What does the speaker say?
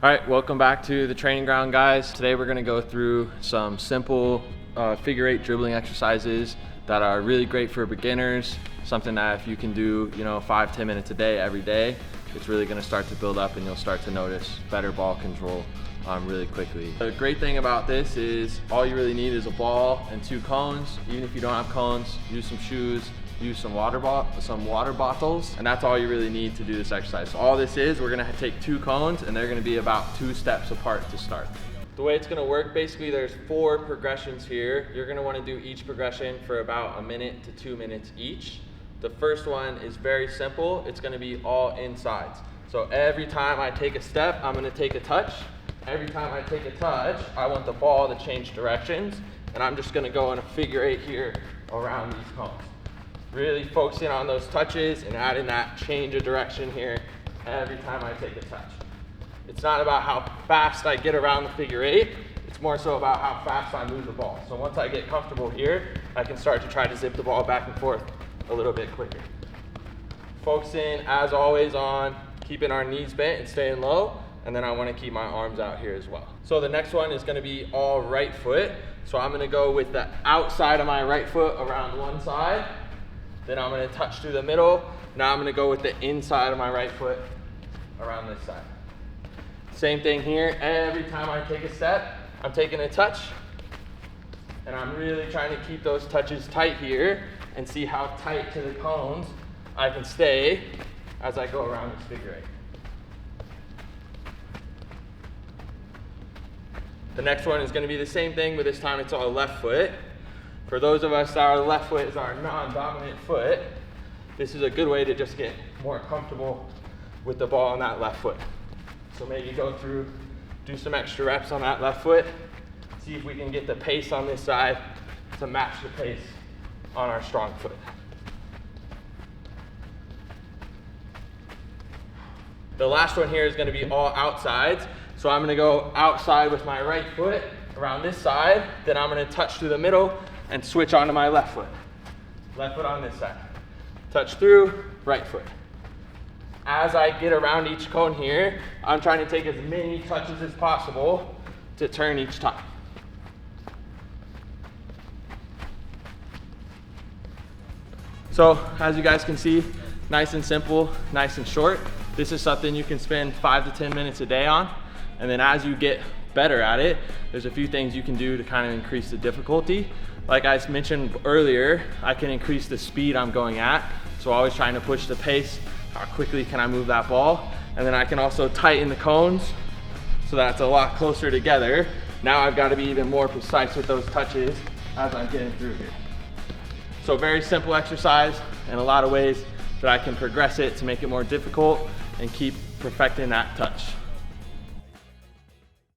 All right, welcome back to the training ground, guys. Today we're gonna go through some simple figure eight dribbling exercises that are really great for beginners. Something that if you can do, 5-10 minutes a day, every day, it's really gonna start to build up and you'll start to notice better ball control really quickly. The great thing about this is all you really need is a ball and 2 cones. Even if you don't have cones, use some shoes, use some water bottles, and that's all you really need to do this exercise. So all this is, we're gonna take 2 cones and they're gonna be about 2 steps apart to start. The way it's gonna work, basically there's 4 progressions here. You're gonna wanna do each progression for about 1 minute to 2 minutes each. The first one is very simple. It's gonna be all insides. So every time I take a step, I'm gonna take a touch. Every time I take a touch, I want the ball to change directions, and I'm just gonna go in a figure eight here around these cones. Really focusing on those touches and adding that change of direction here every time I take a touch. It's not about how fast I get around the figure eight, it's more so about how fast I move the ball. So once I get comfortable here, I can start to try to zip the ball back and forth a little bit quicker. Focusing, as always, on keeping our knees bent and staying low, and then I want to keep my arms out here as well. So the next one is going to be all right foot. So I'm going to go with the outside of my right foot around one side. Then I'm going to touch through the middle. Now I'm going to go with the inside of my right foot around this side. Same thing here. Every time I take a step, I'm taking a touch. And I'm really trying to keep those touches tight here and see how tight to the cones I can stay as I go around this figure eight. The next one is going to be the same thing, but this time it's all left foot. For those of us that our left foot is our non-dominant foot, this is a good way to just get more comfortable with the ball on that left foot. So maybe go through, do some extra reps on that left foot, see if we can get the pace on this side to match the pace on our strong foot. The last one here is going to be all outsides. So I'm going to go outside with my right foot around this side, then I'm going to touch through the middle and switch onto my left foot. Left foot on this side. Touch through, right foot. As I get around each cone here, I'm trying to take as many touches as possible to turn each time. So as you guys can see, nice and simple, nice and short. This is something you can spend 5 to 10 minutes a day on. And then as you get better at it, there's a few things you can do to kind of increase the difficulty. Like I mentioned earlier, I can increase the speed I'm going at. So always trying to push the pace. How quickly can I move that ball? And then I can also tighten the cones so that's a lot closer together. Now I've got to be even more precise with those touches as I'm getting through here. So very simple exercise and a lot of ways that I can progress it to make it more difficult and keep perfecting that touch.